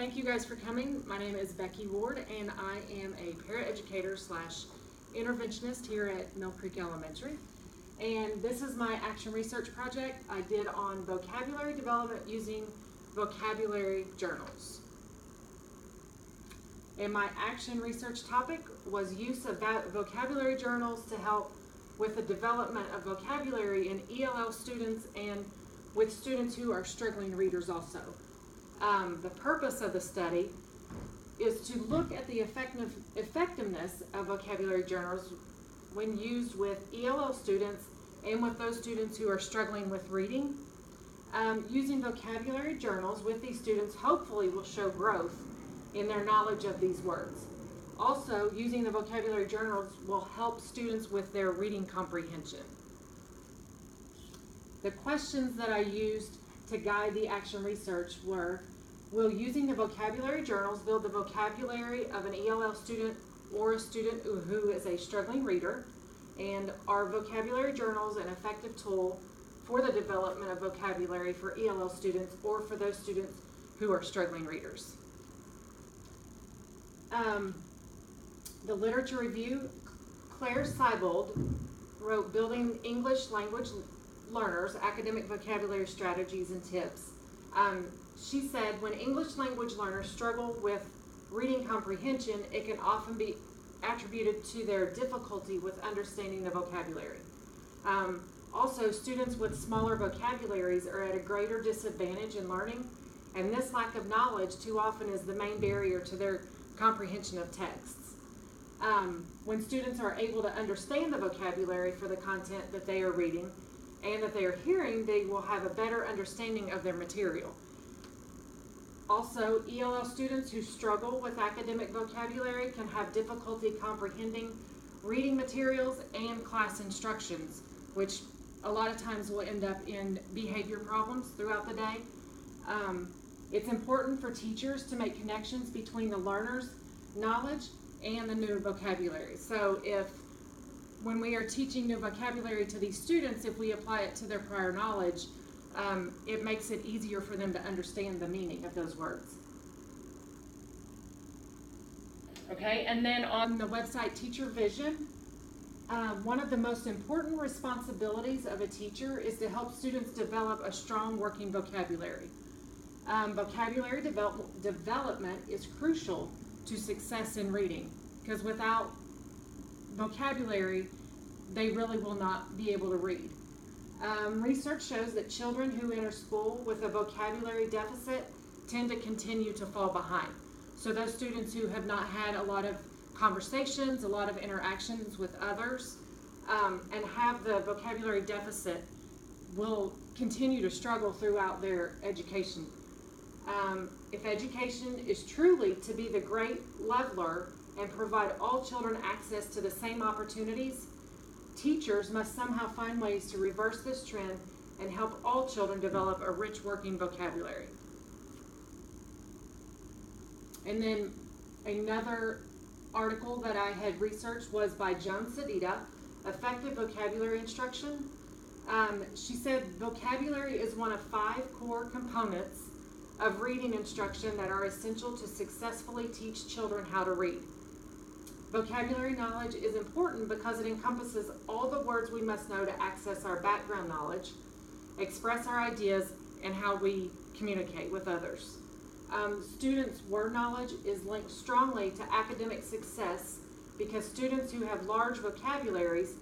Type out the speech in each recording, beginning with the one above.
Thank you guys for coming. My name is Becky Ward and I am a paraeducator / interventionist here at Mill Creek Elementary. And this is my action research project I did on vocabulary development using vocabulary journals. And my action research topic was use of vocabulary journals to help with the development of vocabulary in ELL students and with students who are struggling readers also. The purpose of the study is to look at the effectiveness of vocabulary journals when used with ELL students and with those students who are struggling with reading. Using vocabulary journals with these students hopefully will show growth in their knowledge of these words. Also, using the vocabulary journals will help students with their reading comprehension. The questions that I used to guide the action research were, will using the vocabulary journals build the vocabulary of an ELL student or a student who is a struggling reader? And are vocabulary journals an effective tool for the development of vocabulary for ELL students or for those students who are struggling readers? The literature review, Claire Seibold wrote Building English Language Learners, Academic Vocabulary Strategies and Tips. She said, when English language learners struggle with reading comprehension, it can often be attributed to their difficulty with understanding the vocabulary. Also, students with smaller vocabularies are at a greater disadvantage in learning, and this lack of knowledge too often is the main barrier to their comprehension of texts. When students are able to understand the vocabulary for the content that they are reading and that they are hearing, they will have a better understanding of their material. Also, ELL students who struggle with academic vocabulary can have difficulty comprehending reading materials and class instructions, which a lot of times will end up in behavior problems throughout the day. It's important for teachers to make connections between the learner's knowledge and the new vocabulary. So when we are teaching new vocabulary to these students, if we apply it to their prior knowledge, it makes it easier for them to understand the meaning of those words. Okay, and then on the website Teacher Vision, one of the most important responsibilities of a teacher is to help students develop a strong working vocabulary. Vocabulary development is crucial to success in reading, because without vocabulary, they really will not be able to read. Research shows that children who enter school with a vocabulary deficit tend to continue to fall behind. So those students who have not had a lot of conversations, a lot of interactions with others, and have the vocabulary deficit will continue to struggle throughout their education. If education is truly to be the great leveler and provide all children access to the same opportunities, teachers must somehow find ways to reverse this trend and help all children develop a rich working vocabulary. And then another article that I had researched was by Joan Sedita, Effective Vocabulary Instruction. She said vocabulary is one of 5 core components of reading instruction that are essential to successfully teach children how to read. Vocabulary knowledge is important because it encompasses all the words we must know to access our background knowledge, express our ideas, and how we communicate with others. Students' word knowledge is linked strongly to academic success because students who have large vocabularies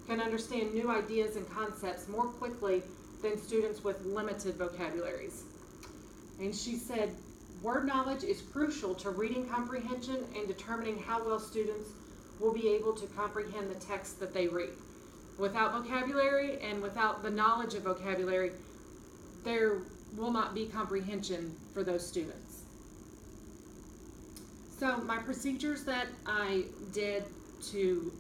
can understand new ideas and concepts more quickly than students with limited vocabularies. And she said, word knowledge is crucial to reading comprehension and determining how well students will be able to comprehend the text that they read. Without vocabulary and without the knowledge of vocabulary, there will not be comprehension for those students. So my procedures that I did to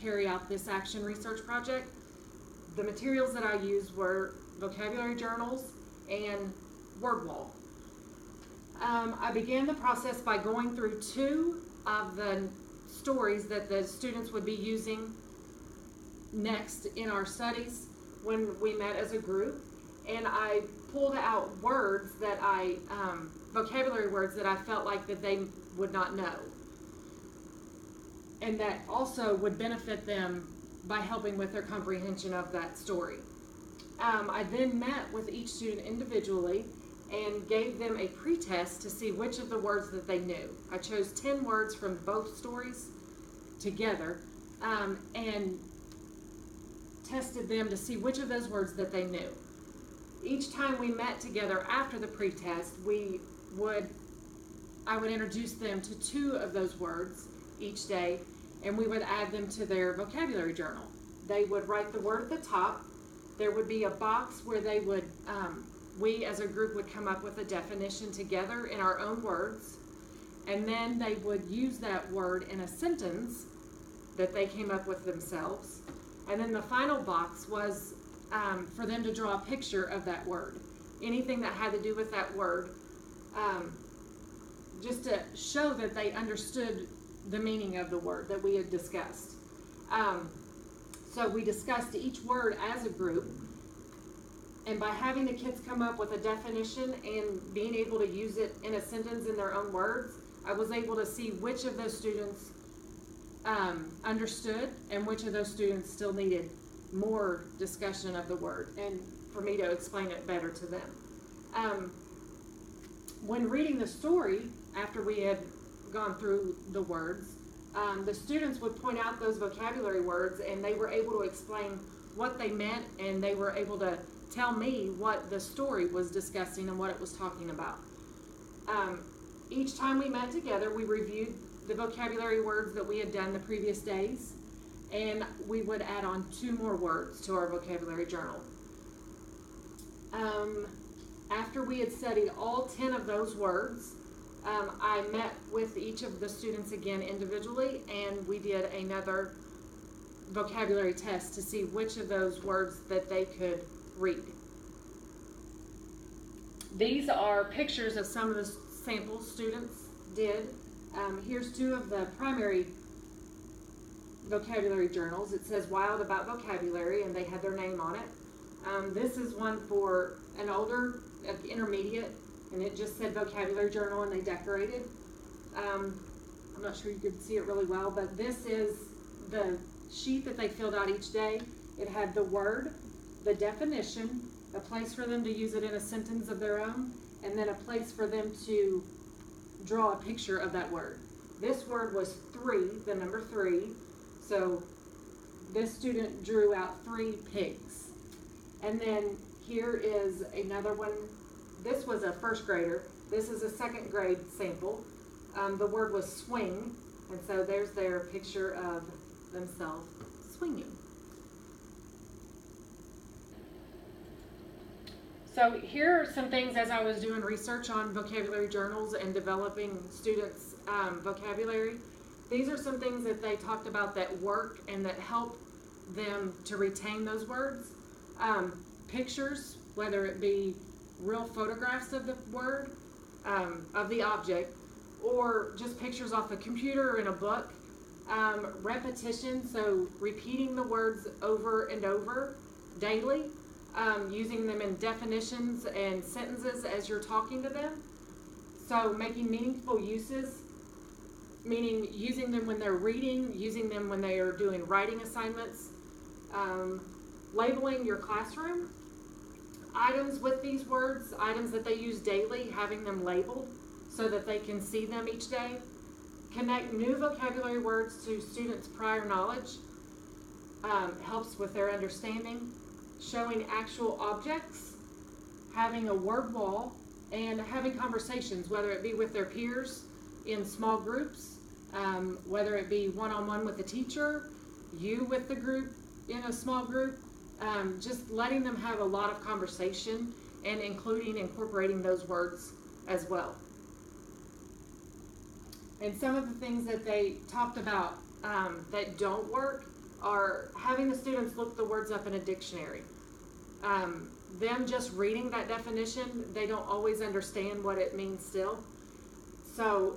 carry out this action research project, the materials that I used were vocabulary journals and word wall. I began the process by going through 2 of the stories that the students would be using next in our studies when we met as a group, and I pulled out words that vocabulary words that I felt like that they would not know, and that also would benefit them by helping with their comprehension of that story. I then met with each student individually and gave them a pretest to see which of the words that they knew. I chose 10 words from both stories together and tested them to see which of those words that they knew. Each time we met together after the pretest, I would introduce them to 2 of those words each day, and we would add them to their vocabulary journal. They would write the word at the top. There would be a box where they would, we as a group would come up with a definition together in our own words, and then they would use that word in a sentence that they came up with themselves. And then the final box was for them to draw a picture of that word, anything that had to do with that word, just to show that they understood the meaning of the word that we had discussed. So we discussed each word as a group, and by having the kids come up with a definition and being able to use it in a sentence in their own words, I was able to see which of those students understood and which of those students still needed more discussion of the word, and for me to explain it better to them. When reading the story, after we had gone through the words, the students would point out those vocabulary words, and they were able to explain what they meant, and they were able to tell me what the story was discussing and what it was talking about. Each time we met together, we reviewed the vocabulary words that we had done the previous days, and we would add on 2 more words to our vocabulary journal. After we had studied all 10 of those words, I met with each of the students again individually, and we did another vocabulary test to see which of those words that they could read. These are pictures of some of the samples students did. Here's 2 of the primary vocabulary journals. It says Wild About Vocabulary, and they had their name on it. This is one for an older, intermediate, and it just said vocabulary journal, and they decorated. I'm not sure you could see it really well, but this is the sheet that they filled out each day. It had the word, the definition, a place for them to use it in a sentence of their own, and then a place for them to draw a picture of that word. This word was 3, the number 3, so this student drew out 3 pigs. And then here is another one. This was a first grader. This is a second grade sample. The word was swing, and so there's their picture of themselves swinging. So here are some things as I was doing research on vocabulary journals and developing students' vocabulary. These are some things that they talked about that work and that help them to retain those words. Pictures, whether it be real photographs of the word, of the object, or just pictures off a computer or in a book. Repetition, so repeating the words over and over daily, using them in definitions and sentences as you're talking to them. So making meaningful uses, meaning using them when they're reading, using them when they are doing writing assignments. Labeling your classroom. Items with these words, items that they use daily, having them labeled so that they can see them each day. Connect new vocabulary words to students' prior knowledge. Helps with their understanding. Showing actual objects. Having a word wall. And having conversations, whether it be with their peers in small groups, whether it be one-on-one with the teacher, you with the group in a small group. Just letting them have a lot of conversation and incorporating those words as well. And some of the things that they talked about that don't work are having the students look the words up in a dictionary. Them just reading that definition, they don't always understand what it means still. So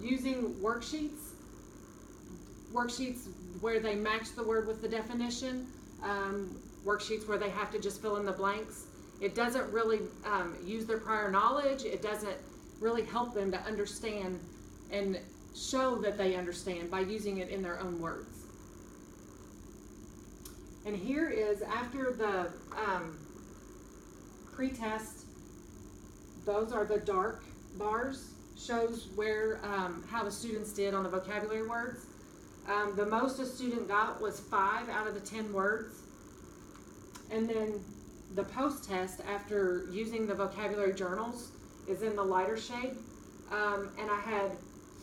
using worksheets where they match the word with the definition, worksheets where they have to just fill in the blanks. It doesn't really use their prior knowledge. It doesn't really help them to understand and show that they understand by using it in their own words. And here is after the pre-test, those are the dark bars, shows where how the students did on the vocabulary words. The most a student got was 5 out of the 10 words. And then the post-test, after using the vocabulary journals, is in the lighter shade. And I had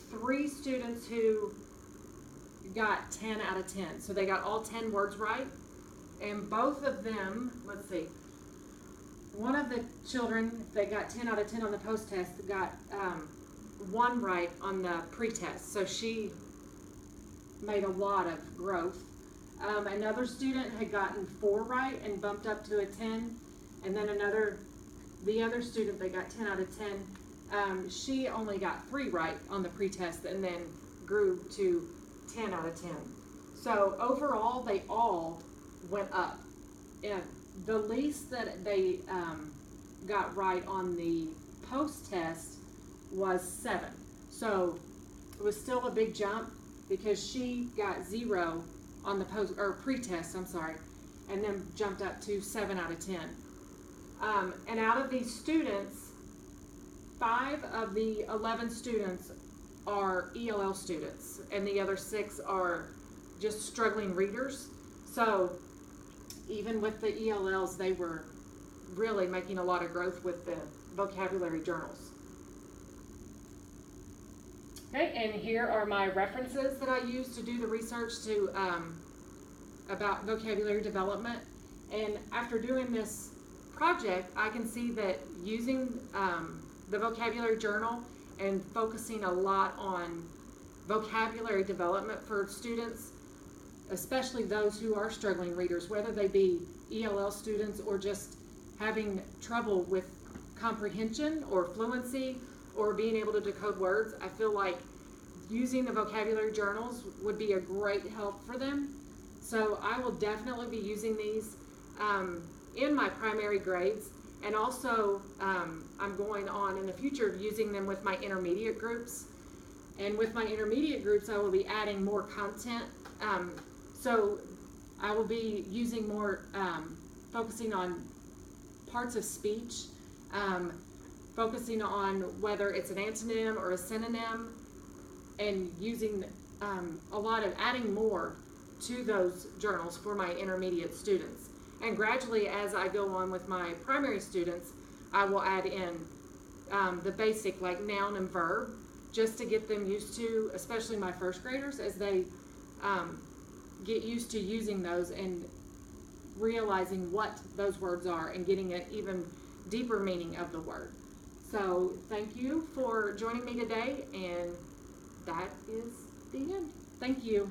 3 students who got 10 out of 10. So they got all 10 words right. And both of them, let's see, one of the children that got 10 out of 10 on the post-test got 1 right on the pre-test. So she made a lot of growth. Another student had gotten 4 right and bumped up to a 10. And then the other student that got 10 out of 10, she only got 3 right on the pre-test and then grew to 10 out of 10. So overall, they all went up. And the least that they got right on the post-test was 7. So it was still a big jump because she got 0 on the pre-test, and then jumped up to 7 out of 10. And out of these students, 5 of the 11 students are ELL students, and the other 6 are just struggling readers. So even with the ELLs, they were really making a lot of growth with the vocabulary journals. Okay, and here are my references that I used to do the research to about vocabulary development. And after doing this project, I can see that using the vocabulary journal and focusing a lot on vocabulary development for students, especially those who are struggling readers, whether they be ELL students or just having trouble with comprehension or fluency or being able to decode words, I feel like using the vocabulary journals would be a great help for them. So I will definitely be using these in my primary grades, and also I'm going on in the future using them with my intermediate groups. And with my intermediate groups, I will be adding more content. So I will be using more, focusing on parts of speech, focusing on whether it's an antonym or a synonym, and using a lot of adding more to those journals for my intermediate students. And gradually, as I go on with my primary students, I will add in the basic, like noun and verb, just to get them used to, especially my first graders, as they get used to using those and realizing what those words are and getting an even deeper meaning of the word. So thank you for joining me today, and that is the end. Thank you.